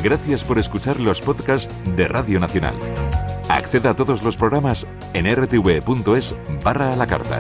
Gracias por escuchar los podcasts de Radio Nacional. Acceda a todos los programas en rtv.es/a la carta.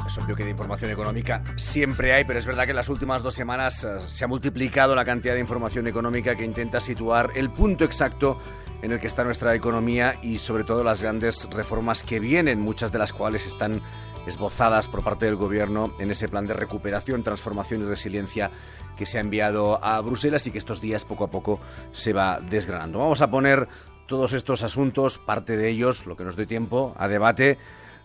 Es obvio que de información económica siempre hay, pero es verdad que en las últimas 2 semanas se ha multiplicado la cantidad de información económica que intenta situar el punto exacto en el que está nuestra economía y sobre todo las grandes reformas que vienen, muchas de las cuales están esbozadas por parte del Gobierno en ese plan de recuperación, transformación y resiliencia que se ha enviado a Bruselas y que estos días poco a poco se va desgranando. Vamos a poner todos estos asuntos, parte de ellos, lo que nos dé tiempo, a debate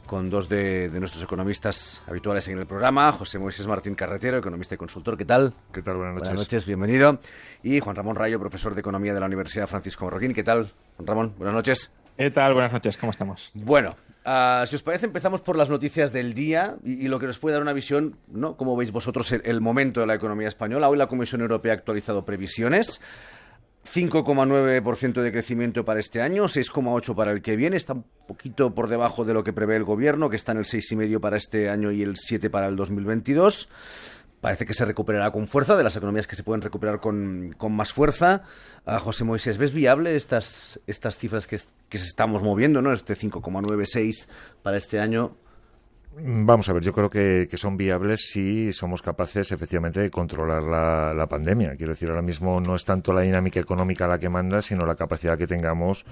con 2 de nuestros economistas habituales en el programa, José Moisés Martín Carretero, economista y consultor. ¿Qué tal? ¿Qué tal? Buenas noches. Buenas noches, bienvenido. Y Juan Ramón Rayo, profesor de Economía de la Universidad Francisco Marroquín. ¿Qué tal, Juan Ramón? Buenas noches. ¿Qué tal? Buenas noches, ¿cómo estamos? Bueno, si os parece, empezamos por las noticias del día y lo que nos puede dar una visión, ¿no? ¿Cómo veis vosotros el momento de la economía española? Hoy la Comisión Europea ha actualizado previsiones. 5,9% de crecimiento para este año, 6,8% para el que viene. Está un poquito por debajo de lo que prevé el Gobierno, que está en el 6,5% para este año y el 7% para el 2022. Parece que se recuperará con fuerza, de las economías que se pueden recuperar con más fuerza. José Moisés, ¿ves viable estas cifras que se estamos moviendo, ¿no? Este 5,9%, 6% para este año. Vamos a ver, yo creo que son viables si somos capaces efectivamente de controlar la pandemia. Quiero decir, ahora mismo no es tanto la dinámica económica la que manda, sino la capacidad que tengamos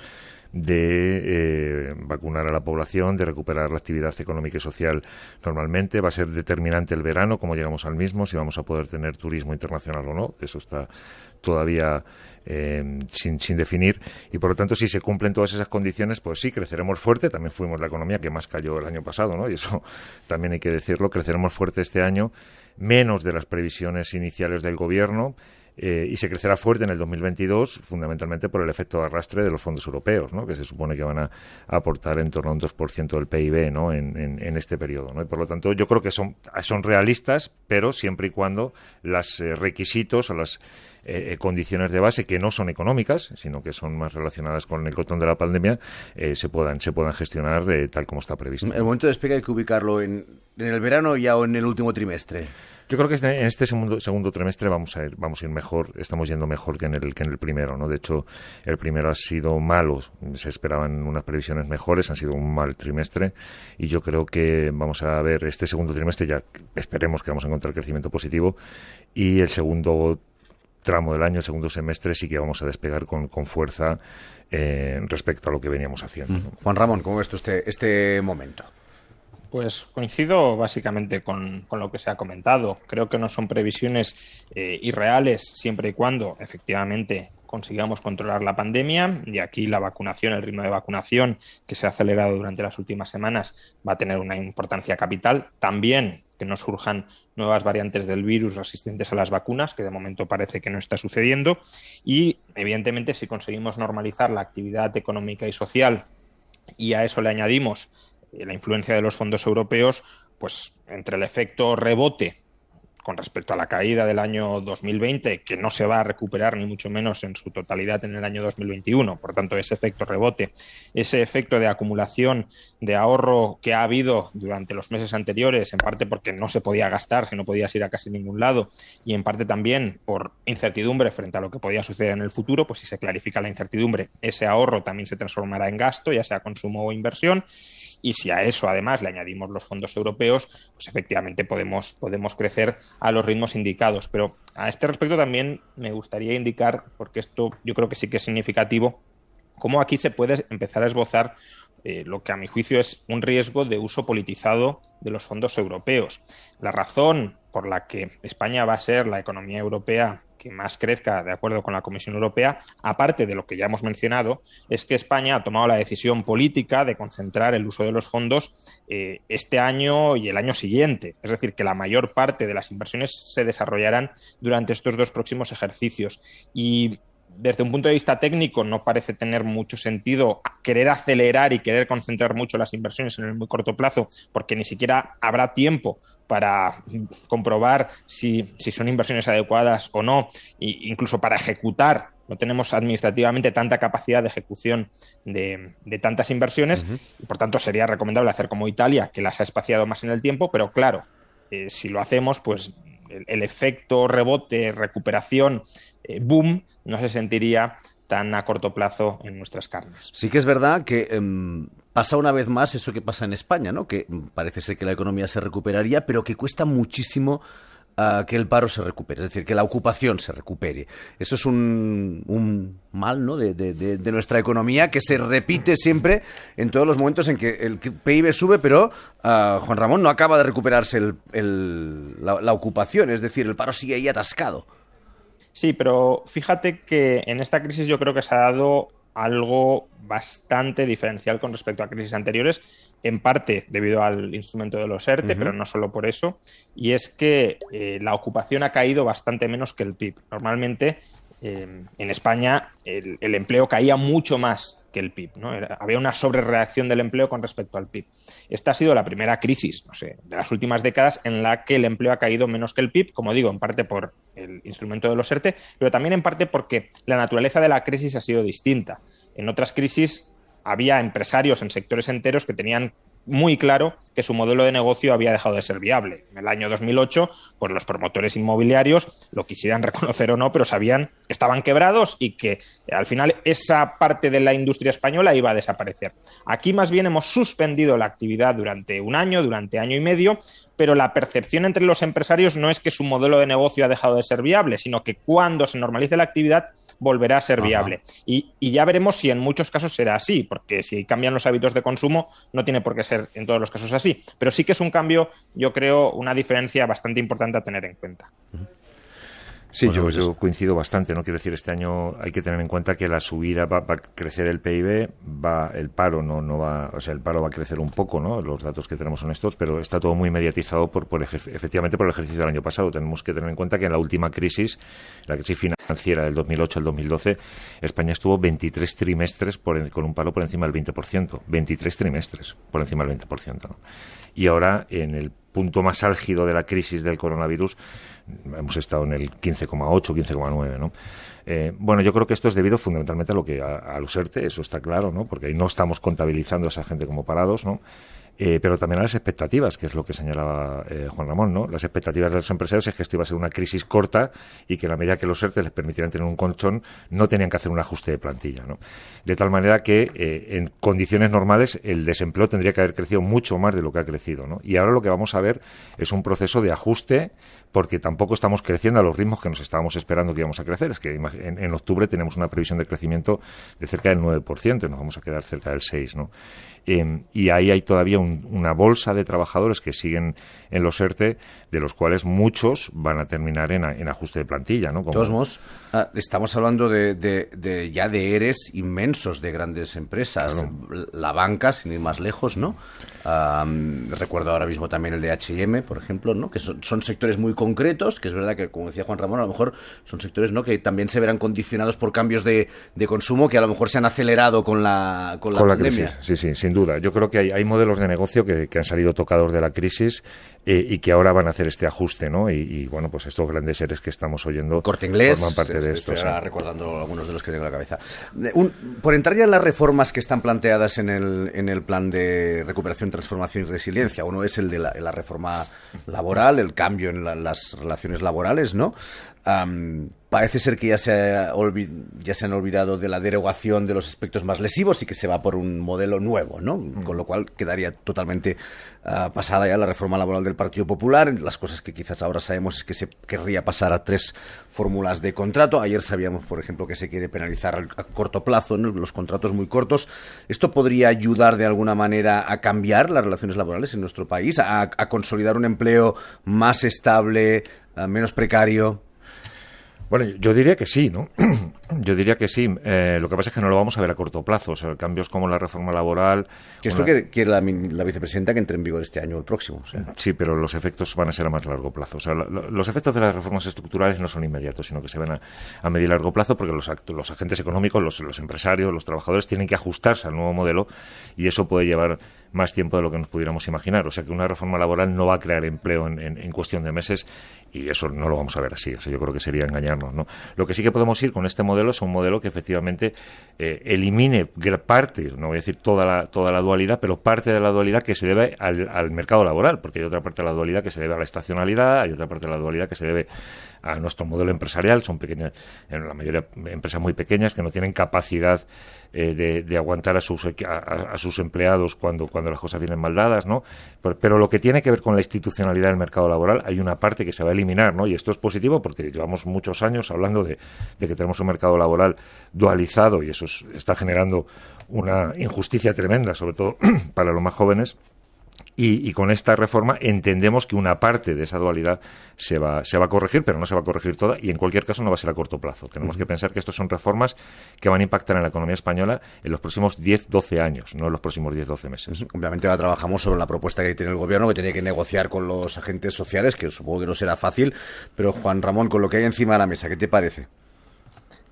de vacunar a la población, de recuperar la actividad económica y social normalmente. Va a ser determinante el verano, cómo llegamos al mismo, si vamos a poder tener turismo internacional o no. Eso está todavía sin definir, y por lo tanto si se cumplen todas esas condiciones, pues sí, creceremos fuerte. También fuimos la economía que más cayó el año pasado, ¿no? Y eso también hay que decirlo, creceremos fuerte este año, menos de las previsiones iniciales del Gobierno, y se crecerá fuerte en el 2022 fundamentalmente por el efecto de arrastre de los fondos europeos, ¿no? Que se supone que van a aportar en torno a un 2% del PIB, ¿no? en este periodo, ¿no? Y por lo tanto yo creo que son realistas, pero siempre y cuando los requisitos o las condiciones de base, que no son económicas, sino que son más relacionadas con el control de la pandemia, se puedan gestionar tal como está previsto. El momento de despegue hay que ubicarlo en el verano ya o en el último trimestre. Yo creo que en este segundo trimestre vamos a ir mejor, estamos yendo mejor que en el primero, ¿no? De hecho, el primero ha sido malo, se esperaban unas previsiones mejores, han sido un mal trimestre, y yo creo que vamos a ver este segundo trimestre, ya esperemos que vamos a encontrar crecimiento positivo, y el segundo tramo del año, el segundo semestre, sí que vamos a despegar con fuerza respecto a lo que veníamos haciendo, ¿no? Juan Ramón, ¿cómo ves tú este momento? Pues coincido básicamente con lo que se ha comentado. Creo que no son previsiones irreales siempre y cuando efectivamente consigamos controlar la pandemia, y aquí la vacunación, el ritmo de vacunación que se ha acelerado durante las últimas semanas va a tener una importancia capital. También que no surjan nuevas variantes del virus resistentes a las vacunas, que de momento parece que no está sucediendo, y evidentemente si conseguimos normalizar la actividad económica y social y a eso le añadimos la influencia de los fondos europeos, pues entre el efecto rebote con respecto a la caída del año 2020, que no se va a recuperar ni mucho menos en su totalidad en el año 2021, por tanto ese efecto rebote, ese efecto de acumulación de ahorro que ha habido durante los meses anteriores, en parte porque no se podía gastar, si no podías ir a casi ningún lado, y en parte también por incertidumbre frente a lo que podía suceder en el futuro, pues si se clarifica la incertidumbre, ese ahorro también se transformará en gasto, ya sea consumo o inversión. Y si a eso además le añadimos los fondos europeos, pues efectivamente podemos crecer a los ritmos indicados. Pero a este respecto también me gustaría indicar, porque esto yo creo que sí que es significativo, cómo aquí se puede empezar a esbozar lo que a mi juicio es un riesgo de uso politizado de los fondos europeos. La razón por la que España va a ser la economía europea que más crezca, de acuerdo con la Comisión Europea, aparte de lo que ya hemos mencionado, es que España ha tomado la decisión política de concentrar el uso de los fondos este año y el año siguiente. Es decir, que la mayor parte de las inversiones se desarrollarán durante estos 2 próximos ejercicios. Y desde un punto de vista técnico no parece tener mucho sentido querer acelerar y querer concentrar mucho las inversiones en el muy corto plazo, porque ni siquiera habrá tiempo para comprobar si son inversiones adecuadas o no, e incluso para ejecutar. No tenemos administrativamente tanta capacidad de ejecución de tantas inversiones, y por tanto sería recomendable hacer como Italia, que las ha espaciado más en el tiempo, pero claro, si lo hacemos, pues el efecto rebote, recuperación, boom, no se sentiría tan a corto plazo en nuestras carnes. Sí que es verdad que pasa una vez más eso que pasa en España, ¿no? Que parece ser que la economía se recuperaría, pero que cuesta muchísimo que el paro se recupere, es decir, que la ocupación se recupere. Eso es un mal, ¿no?, de nuestra economía, que se repite siempre en todos los momentos en que el PIB sube, pero, Juan Ramón, no acaba de recuperarse la ocupación, es decir, el paro sigue ahí atascado. Sí, pero fíjate que en esta crisis yo creo que se ha dado algo bastante diferencial con respecto a crisis anteriores, en parte debido al instrumento de los ERTE, pero no solo por eso, y es que la ocupación ha caído bastante menos que el PIB. Normalmente en España el empleo caía mucho más que el PIB, ¿no? Había una sobrereacción del empleo con respecto al PIB. Esta ha sido la primera crisis, no sé, de las últimas décadas en la que el empleo ha caído menos que el PIB, como digo, en parte por el instrumento de los ERTE, pero también en parte porque la naturaleza de la crisis ha sido distinta. En otras crisis había empresarios en sectores enteros que tenían muy claro que su modelo de negocio había dejado de ser viable. En el año 2008, pues los promotores inmobiliarios, lo quisieran reconocer o no, pero sabían que estaban quebrados y que al final esa parte de la industria española iba a desaparecer. Aquí más bien hemos suspendido la actividad durante un año, durante año y medio, pero la percepción entre los empresarios no es que su modelo de negocio ha dejado de ser viable, sino que cuando se normalice la actividad volverá a ser viable. Y ya veremos si en muchos casos será así, porque si cambian los hábitos de consumo no tiene por qué ser en todos los casos así. Pero sí que es un cambio, yo creo, una diferencia bastante importante a tener en cuenta. Sí, bueno, yo coincido bastante, ¿no? Quiero decir, este año hay que tener en cuenta que la subida va a crecer el PIB, el paro no va, o sea, el paro va a crecer un poco, ¿no? Los datos que tenemos son estos, pero está todo muy mediatizado efectivamente por el ejercicio del año pasado. Tenemos que tener en cuenta que en la última crisis, la crisis financiera del 2008 al 2012, España estuvo 23 trimestres con un paro por encima del 20%. 23 trimestres por encima del 20%, ¿no? Y ahora, en el punto más álgido de la crisis del coronavirus, hemos estado en el 15,8, 15,9, ¿no? Bueno, yo creo que esto es debido fundamentalmente a los ERTE, eso está claro, ¿no? Porque ahí no estamos contabilizando a esa gente como parados, ¿no? Pero también a las expectativas, que es lo que señalaba Juan Ramón, ¿no? Las expectativas de los empresarios es que esto iba a ser una crisis corta y que en la medida que los ERTE les permitieran tener un colchón, no tenían que hacer un ajuste de plantilla, ¿no? De tal manera que en condiciones normales el desempleo tendría que haber crecido mucho más de lo que ha crecido, ¿no? Y ahora lo que vamos a ver es un proceso de ajuste, porque tampoco estamos creciendo a los ritmos que nos estábamos esperando que íbamos a crecer. Es que en octubre tenemos una previsión de crecimiento de cerca del 9%, y nos vamos a quedar cerca del 6%, ¿no? Y ahí hay todavía una bolsa de trabajadores que siguen en los ERTE, de los cuales muchos van a terminar en ajuste de plantilla, ¿no? De todos modos, estamos hablando de ya de ERES inmensos de grandes empresas. Claro. La banca, sin ir más lejos, ¿no? Recuerdo ahora mismo también el de H&M, por ejemplo, ¿no? Que son sectores muy concretos, que es verdad que, como decía Juan Ramón, a lo mejor son sectores, ¿no?, que también se verán condicionados por cambios de consumo que a lo mejor se han acelerado con la pandemia. Crisis. Sí, sin duda. Yo creo que hay modelos de negocio que han salido tocados de la crisis y que ahora van a hacer este ajuste, ¿no? Y bueno, pues estos grandes seres que estamos oyendo Corte Inglés, forman parte de esto. Estoy ahora recordando algunos de los que tengo en la cabeza. Por entrar ya en las reformas que están planteadas en el plan de recuperación, transformación y resiliencia. Uno es el de la reforma laboral, el cambio en las relaciones laborales, ¿no? Parece ser que ya se han olvidado de la derogación de los aspectos más lesivos y que se va por un modelo nuevo, ¿no? Con lo cual quedaría totalmente pasada ya la reforma laboral del Partido Popular. Las cosas que quizás ahora sabemos es que se querría pasar a 3 fórmulas de contrato. Ayer sabíamos, por ejemplo, que se quiere penalizar a corto plazo, ¿no?, los contratos muy cortos. ¿Esto podría ayudar de alguna manera a cambiar las relaciones laborales en nuestro país, a consolidar un empleo más estable, menos precario? Bueno, yo diría que sí, ¿no? Yo diría que sí. Lo que pasa es que no lo vamos a ver a corto plazo. O sea, cambios como la reforma laboral... Que esto quiere la vicepresidenta que entre en vigor este año o el próximo. O sea. Sí, pero los efectos van a ser a más largo plazo. O sea, los efectos de las reformas estructurales no son inmediatos, sino que se van a medir a largo plazo, porque los agentes económicos, los empresarios, los trabajadores tienen que ajustarse al nuevo modelo, y eso puede llevar más tiempo de lo que nos pudiéramos imaginar. O sea, que una reforma laboral no va a crear empleo en cuestión de meses, y eso no lo vamos a ver así. O sea, yo creo que sería engañarnos, ¿no? Lo que sí que podemos ir con este modelo modelo sea un modelo que efectivamente elimine parte, no voy a decir toda la dualidad, pero parte de la dualidad que se debe al mercado laboral, porque hay otra parte de la dualidad que se debe a la estacionalidad, hay otra parte de la dualidad que se debe a nuestro modelo empresarial. Son pequeñas, en la mayoría empresas muy pequeñas que no tienen capacidad de aguantar a sus empleados cuando las cosas vienen mal dadas, ¿no? Pero lo que tiene que ver con la institucionalidad del mercado laboral, hay una parte que se va a eliminar, ¿no? Y esto es positivo porque llevamos muchos años hablando de que tenemos un mercado laboral dualizado, y eso está generando una injusticia tremenda, sobre todo para los más jóvenes. Y con esta reforma entendemos que una parte de esa dualidad se va a corregir, pero no se va a corregir toda, y en cualquier caso no va a ser a corto plazo. Tenemos que pensar que estos son reformas que van a impactar en la economía española en los próximos 10-12 años, no en los próximos 10-12 meses. Obviamente ahora trabajamos sobre la propuesta que tiene el Gobierno, que tiene que negociar con los agentes sociales, que supongo que no será fácil, pero Juan Ramón, con lo que hay encima de la mesa, ¿qué te parece?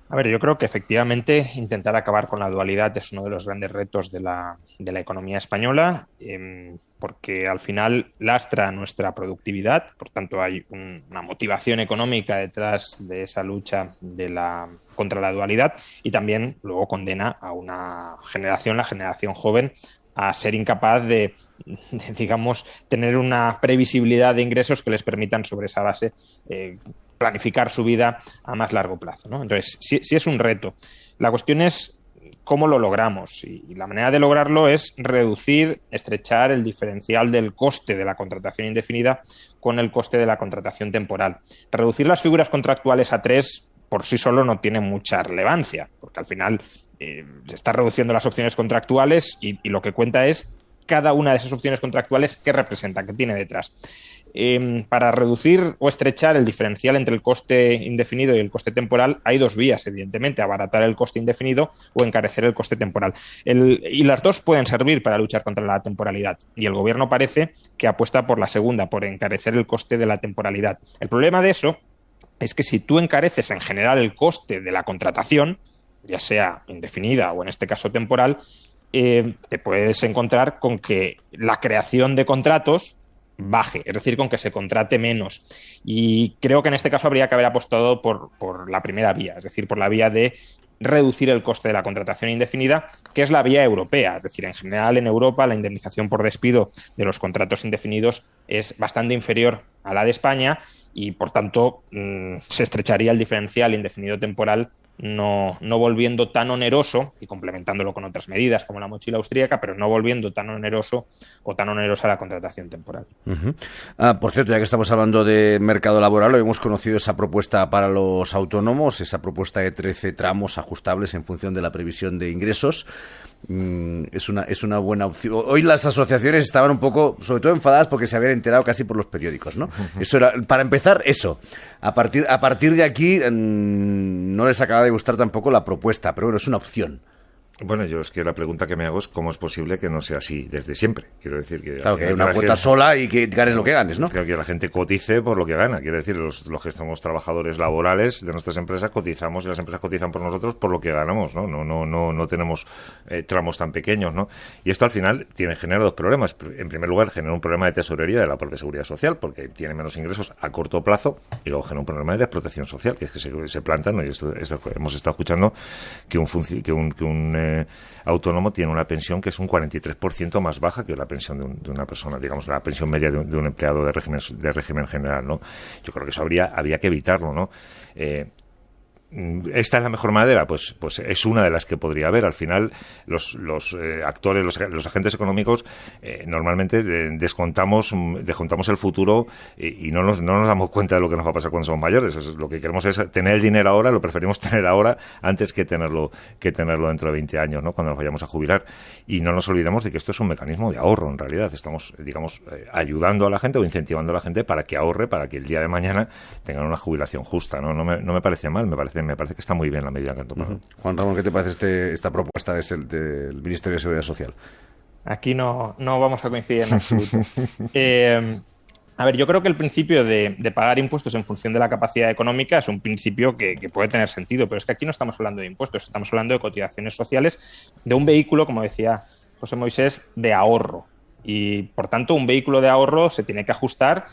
A ver, yo creo que efectivamente intentar acabar con la dualidad es uno de los grandes retos de la economía española, porque al final lastra nuestra productividad, por tanto hay una motivación económica detrás de esa lucha contra la dualidad, y también luego condena a una generación, la generación joven, a ser incapaz de digamos, tener una previsibilidad de ingresos que les permitan sobre esa base planificar su vida a más largo plazo, ¿no? Entonces, sí es un reto. La cuestión es cómo lo logramos, y la manera de lograrlo es estrechar el diferencial del coste de la contratación indefinida con el coste de la contratación temporal. Reducir las figuras contractuales a 3 por sí solo no tiene mucha relevancia, porque al final se está reduciendo las opciones contractuales y lo que cuenta es cada una de esas opciones contractuales qué representa, qué tiene detrás. Para reducir o estrechar el diferencial entre el coste indefinido y el coste temporal hay dos vías, evidentemente: abaratar el coste indefinido o encarecer el coste temporal. Y las dos pueden servir para luchar contra la temporalidad, y el Gobierno parece que apuesta por la segunda, por encarecer el coste de la temporalidad. El problema de eso es que si tú encareces en general el coste de la contratación, ya sea indefinida o en este caso temporal, te puedes encontrar con que la creación de contratos baje, es decir, con que se contrate menos. Y creo que en este caso habría que haber apostado por la primera vía, es decir, por la vía de reducir el coste de la contratación indefinida, que es la vía europea. Es decir, en general en Europa la indemnización por despido de los contratos indefinidos es bastante inferior a la de España, y por tanto se estrecharía el diferencial indefinido temporal, no volviendo tan oneroso, y complementándolo con otras medidas como la mochila austríaca, pero no volviendo tan oneroso o tan onerosa la contratación temporal. Uh-huh. Por cierto, ya que estamos hablando de mercado laboral, hoy hemos conocido esa propuesta para los autónomos, esa propuesta de 13 tramos ajustables en función de la previsión de ingresos. Es una buena opción. Hoy las asociaciones estaban un poco, sobre todo, enfadadas porque se habían enterado casi por los periódicos, ¿no? Eso era, para empezar, eso. A partir de aquí no les acaba de gustar tampoco la propuesta, pero bueno, es una opción. Bueno, yo es que la pregunta que me hago es cómo es posible que no sea así desde siempre. Quiero decir que... Claro, que hay una cuota sola y que ganes lo que ganes, ¿no? Creo que la gente cotice por lo que gana. Quiero decir, los que somos trabajadores laborales de nuestras empresas cotizamos, y las empresas cotizan por nosotros por lo que ganamos, ¿no? No tenemos tramos tan pequeños, ¿no? Y esto al final genera dos problemas. En primer lugar, genera un problema de tesorería de la propia Seguridad Social, porque tiene menos ingresos a corto plazo, y luego genera un problema de desprotección social, que es que se plantan, ¿no? Y esto hemos estado escuchando que un autónomo tiene una pensión que es un 43% más baja que la pensión de una persona, digamos, la pensión media de un empleado de régimen general, ¿no? Yo creo que eso había que evitarlo, ¿no? ¿Esta es la mejor manera? Pues es una de las que podría haber. Al final, los actores, los agentes económicos, normalmente descontamos el futuro y no nos damos cuenta de lo que nos va a pasar cuando somos mayores. Lo que queremos es tener el dinero ahora, lo preferimos tener ahora antes que tenerlo dentro de 20 años, ¿no? Cuando nos vayamos a jubilar. Y no nos olvidemos de que esto es un mecanismo de ahorro, en realidad. Estamos, digamos, ayudando a la gente o incentivando a la gente para que ahorre, para que el día de mañana tengan una jubilación justa, ¿no? No me parece mal, me parece que está muy bien la medida que han tomado. Uh-huh. Juan Ramón, ¿qué te parece esta propuesta del Ministerio de Seguridad Social? Aquí no vamos a coincidir en absoluto. A ver, yo creo que el principio de pagar impuestos en función de la capacidad económica es un principio que puede tener sentido, pero es que aquí no estamos hablando de impuestos, estamos hablando de cotizaciones sociales, de un vehículo, como decía José Moisés, de ahorro. Y, por tanto, un vehículo de ahorro se tiene que ajustar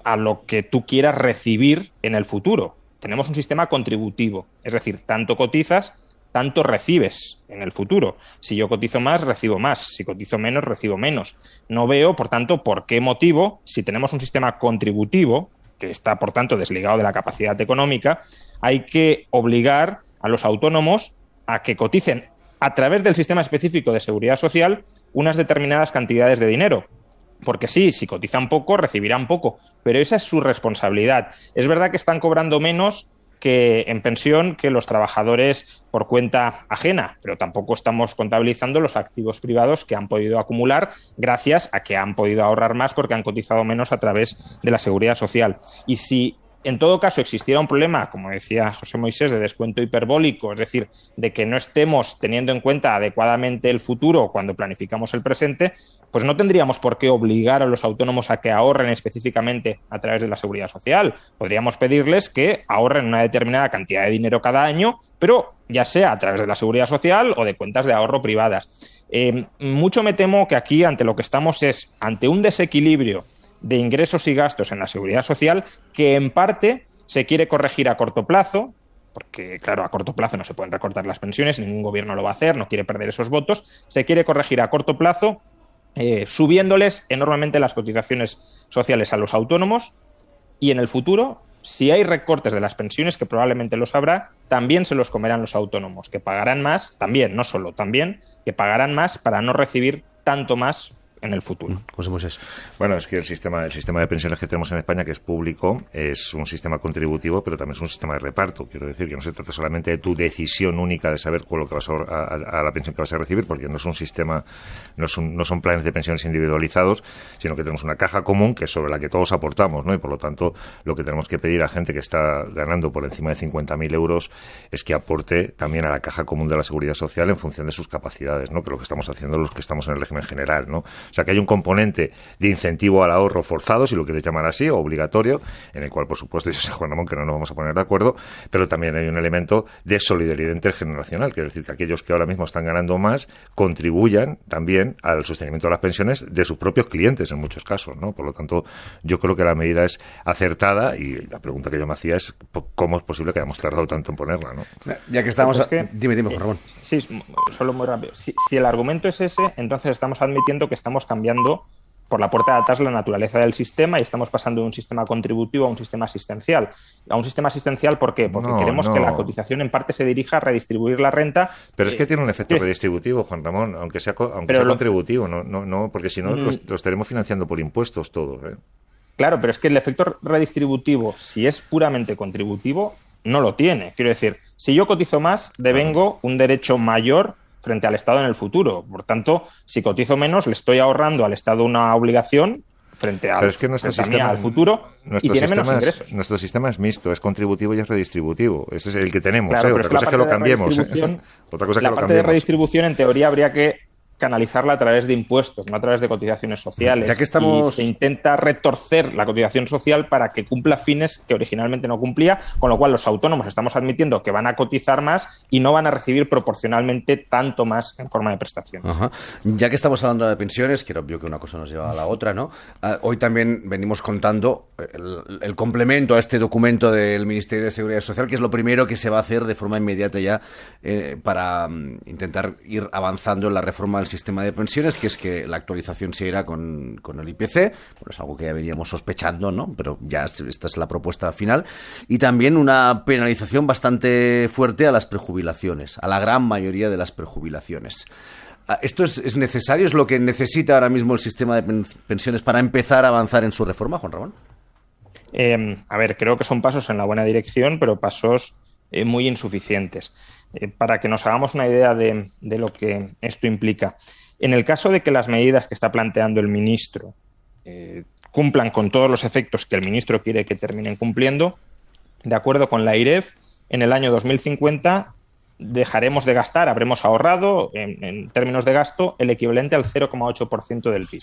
a lo que tú quieras recibir en el futuro. tenemos un sistema contributivo, es decir, tanto cotizas, tanto recibes en el futuro. Si yo cotizo más, recibo más. Si cotizo menos, recibo menos. No veo, por tanto, por qué motivo, si tenemos un sistema contributivo, que está, por tanto, desligado de la capacidad económica, hay que obligar a los autónomos a que coticen a través del sistema específico de seguridad social unas determinadas cantidades de dinero. Porque sí, si cotizan poco, recibirán poco, pero esa es su responsabilidad. Es verdad que están cobrando menos que en pensión que los trabajadores por cuenta ajena, pero tampoco estamos contabilizando los activos privados que han podido acumular gracias a que han podido ahorrar más porque han cotizado menos a través de la seguridad social. Y si en todo caso existiera un problema, como decía José Moisés, de descuento hiperbólico, es decir, de que no estemos teniendo en cuenta adecuadamente el futuro cuando planificamos el presente, pues no tendríamos por qué obligar a los autónomos a que ahorren específicamente a través de la seguridad social. Podríamos pedirles que ahorren una determinada cantidad de dinero cada año, pero ya sea a través de la seguridad social o de cuentas de ahorro privadas. Mucho me temo que aquí ante lo que estamos es ante un desequilibrio de ingresos y gastos en la seguridad social que en parte se quiere corregir a corto plazo, porque claro, a corto plazo no se pueden recortar las pensiones, ningún gobierno lo va a hacer, no quiere perder esos votos, se quiere corregir a corto plazo subiéndoles enormemente las cotizaciones sociales a los autónomos y en el futuro, si hay recortes de las pensiones, que probablemente los habrá, también se los comerán los autónomos, que pagarán más, también, no solo, también, que pagarán más para no recibir tanto más en el futuro. José Moisés. Bueno, es que el sistema de pensiones que tenemos en España, que es público, es un sistema contributivo, pero también es un sistema de reparto. Quiero decir que no se trata solamente de tu decisión única de saber cuál lo que vas a la pensión que vas a recibir, porque no es un sistema, no son planes de pensiones individualizados, sino que tenemos una caja común que es sobre la que todos aportamos, ¿no? Y por lo tanto, lo que tenemos que pedir a gente que está ganando por encima de 50.000 euros es que aporte también a la caja común de la seguridad social en función de sus capacidades, ¿no? Que lo que estamos haciendo los que estamos en el régimen general, ¿no? O sea, que hay un componente de incentivo al ahorro forzado, si lo quieres llamar así, o obligatorio, en el cual, por supuesto, yo sé, Juan Ramón, que no nos vamos a poner de acuerdo, pero también hay un elemento de solidaridad intergeneracional, quiere decir que aquellos que ahora mismo están ganando más contribuyan también al sostenimiento de las pensiones de sus propios clientes, en muchos casos, ¿no? Por lo tanto, yo creo que la medida es acertada y la pregunta que yo me hacía es ¿cómo es posible que hayamos tardado tanto en ponerla, ¿no? Ya que estamos... Pues es que, dime, Juan Ramón. Sí, solo muy rápido. Si el argumento es ese, entonces estamos admitiendo que estamos cambiando por la puerta de atrás la naturaleza del sistema y estamos pasando de un sistema contributivo a un sistema asistencial. A un sistema asistencial, ¿por qué? Porque queremos que la cotización en parte se dirija a redistribuir la renta. Pero es que tiene un efecto redistributivo, Juan Ramón, aunque sea contributivo, no, porque si no lo estaremos financiando por impuestos todos, ¿eh? Claro, pero es que el efecto redistributivo, si es puramente contributivo, no lo tiene. Quiero decir, si yo cotizo más, devengo un derecho mayor frente al Estado en el futuro. Por tanto, si cotizo menos, le estoy ahorrando al Estado una obligación frente al futuro y tiene menos ingresos. Nuestro sistema es mixto, es contributivo y es redistributivo. Ese es el que tenemos. Claro, Otra cosa es que lo cambiemos. Otra cosa la parte de redistribución, en teoría, habría que canalizarla a través de impuestos, no a través de cotizaciones sociales. Ya que estamos... Y se intenta retorcer la cotización social para que cumpla fines que originalmente no cumplía, con lo cual los autónomos estamos admitiendo que van a cotizar más y no van a recibir proporcionalmente tanto más en forma de prestación. Ajá. Ya que estamos hablando de pensiones, que era obvio que una cosa nos lleva a la otra, ¿no? Hoy también venimos contando el complemento a este documento del Ministerio de Seguridad Social, que es lo primero que se va a hacer de forma inmediata ya para intentar ir avanzando en la reforma del sistema de pensiones, que es que la actualización se irá con el IPC, bueno, es algo que ya veníamos sospechando, ¿no? Pero ya esta es la propuesta final, y también una penalización bastante fuerte a las prejubilaciones, a la gran mayoría de las prejubilaciones. ¿Esto es necesario? ¿Es lo que necesita ahora mismo el sistema de pensiones para empezar a avanzar en su reforma, Juan Ramón? A ver, creo que son pasos en la buena dirección, pero pasos muy insuficientes. Para que nos hagamos una idea de lo que esto implica. En el caso de que las medidas que está planteando el ministro cumplan con todos los efectos que el ministro quiere que terminen cumpliendo, de acuerdo con la IREF, en el año 2050 dejaremos de gastar, habremos ahorrado en términos de gasto el equivalente al 0,8% del PIB.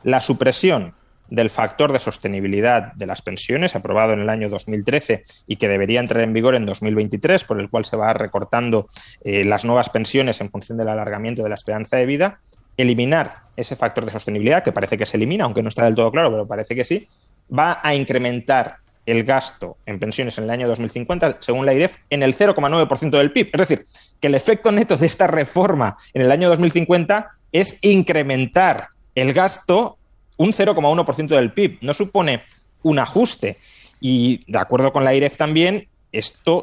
La supresión del factor de sostenibilidad de las pensiones, aprobado en el año 2013 y que debería entrar en vigor en 2023, por el cual se va recortando las nuevas pensiones en función del alargamiento de la esperanza de vida, eliminar ese factor de sostenibilidad, que parece que se elimina, aunque no está del todo claro, pero parece que sí, va a incrementar el gasto en pensiones en el año 2050, según la IREF, en el 0,9% del PIB. Es decir, que el efecto neto de esta reforma en el año 2050 es incrementar el gasto un 0,1% del PIB. No supone un ajuste. Y de acuerdo con la IREF también,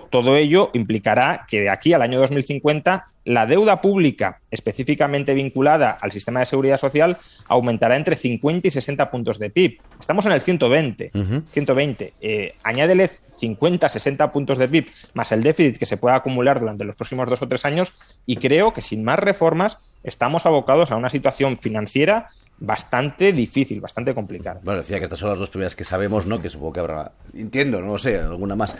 todo ello implicará que de aquí al año 2050 la deuda pública específicamente vinculada al sistema de seguridad social aumentará entre 50 y 60 puntos de PIB. Estamos en el 120. 120. Añádele 50, 60 puntos de PIB más el déficit que se pueda acumular durante los próximos 2 o 3 años y creo que sin más reformas estamos abocados a una situación financiera bastante difícil, bastante complicada. Bueno, decía que estas son las 2 primeras que sabemos, ¿no? Que supongo que habrá, entiendo, no lo sé, alguna más.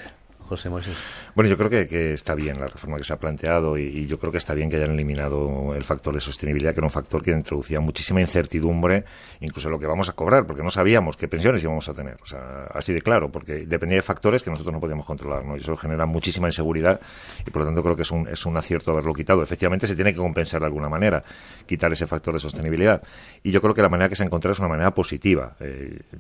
José Moisés. Bueno, yo creo que está bien la reforma que se ha planteado y yo creo que está bien que hayan eliminado el factor de sostenibilidad, que era un factor que introducía muchísima incertidumbre, incluso en lo que vamos a cobrar, porque no sabíamos qué pensiones íbamos a tener. O sea, así de claro, porque dependía de factores que nosotros no podíamos controlar, ¿no? Y eso genera muchísima inseguridad y por lo tanto creo que es un acierto haberlo quitado. Efectivamente se tiene que compensar de alguna manera, quitar ese factor de sostenibilidad. Y yo creo que la manera que se ha encontrado es una manera positiva.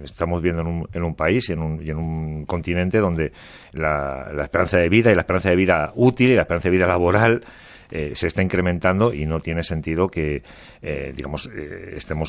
Estamos viendo en un país y en un continente donde la esperanza de vida y la esperanza de vida útil y la esperanza de vida laboral se está incrementando y no tiene sentido que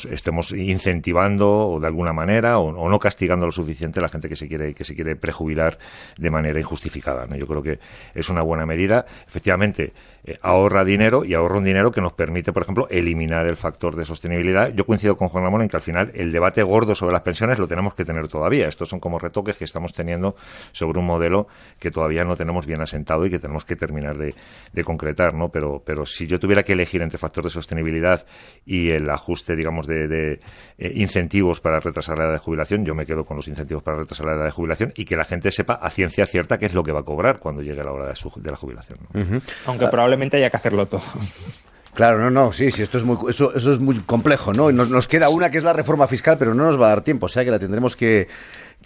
estemos incentivando o de alguna manera o no castigando lo suficiente a la gente que se quiere prejubilar de manera injustificada, ¿no? Yo creo que es una buena medida. Efectivamente, ahorra dinero y ahorra un dinero que nos permite, por ejemplo, eliminar el factor de sostenibilidad. Yo coincido con Juan Ramón en que al final el debate gordo sobre las pensiones lo tenemos que tener todavía. Estos son como retoques que estamos teniendo sobre un modelo que todavía no tenemos bien asentado y que tenemos que terminar de concretar, ¿no? Pero si yo tuviera que elegir entre factor de sostenibilidad y el ajuste, digamos, de incentivos para retrasar la edad de jubilación, yo me quedo con los incentivos para retrasar la edad de jubilación y que la gente sepa a ciencia cierta qué es lo que va a cobrar cuando llegue la hora de la jubilación, ¿no? Uh-huh. Aunque probablemente haya que hacerlo todo. Claro, sí, esto es eso es muy complejo, ¿no? Nos queda una que es la reforma fiscal, pero no nos va a dar tiempo, o sea que la tendremos que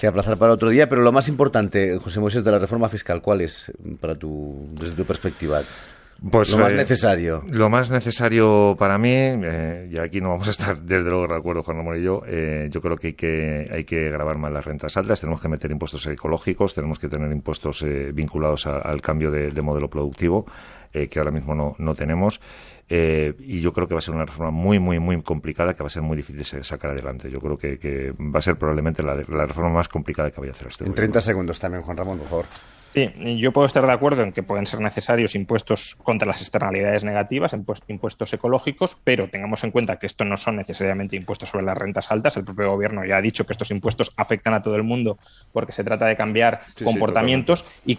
aplazar para otro día. Pero lo más importante, José Moisés, de la reforma fiscal, ¿cuál es desde tu perspectiva? Pues lo más necesario. Lo más necesario para mí, y aquí no vamos a estar desde luego de acuerdo Juan Ramón y yo creo que hay que gravar más las rentas altas, tenemos que meter impuestos ecológicos, tenemos que tener impuestos vinculados al cambio de modelo productivo, que ahora mismo no tenemos. Y yo creo que va a ser una reforma muy, muy, muy complicada, que va a ser muy difícil de sacar adelante. Yo creo que va a ser probablemente la reforma más complicada que vaya a hacer este gobierno. En 30 segundos también, Juan Ramón, por favor. Sí, yo puedo estar de acuerdo en que pueden ser necesarios impuestos contra las externalidades negativas, impuestos ecológicos, pero tengamos en cuenta que esto no son necesariamente impuestos sobre las rentas altas. El propio gobierno ya ha dicho que estos impuestos afectan a todo el mundo porque se trata de cambiar comportamientos y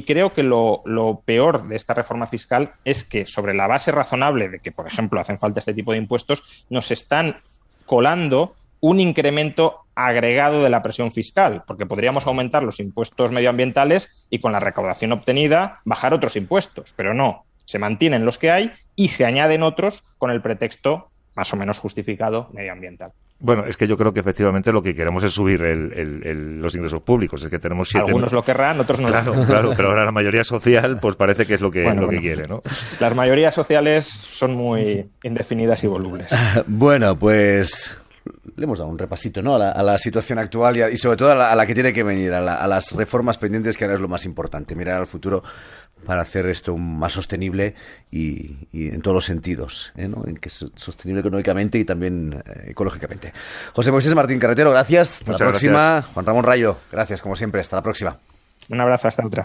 creo que lo peor de esta reforma fiscal es que sobre la base razonable de que, por ejemplo, hacen falta este tipo de impuestos, nos están colando un incremento agregado de la presión fiscal, porque podríamos aumentar los impuestos medioambientales y con la recaudación obtenida bajar otros impuestos, pero no, se mantienen los que hay y se añaden otros con el pretexto más o menos justificado medioambiental. Bueno, es que yo creo que efectivamente lo que queremos es subir los ingresos públicos. Es que tenemos 7... Algunos lo querrán, otros no. Claro, pero ahora la mayoría social pues parece que es lo que quiere, ¿no? Las mayorías sociales son muy indefinidas y volubles. Bueno, pues le hemos dado un repasito, ¿no? A la situación actual y sobre todo a la que tiene que venir, a las reformas pendientes, que ahora es lo más importante, mirar al futuro para hacer esto más sostenible y en todos los sentidos, ¿no? En que es sostenible económicamente y también ecológicamente. José Moisés Martín Carretero, gracias. Hasta la próxima. Gracias. Juan Ramón Rayo, gracias como siempre. Hasta la próxima. Un abrazo, hasta otra.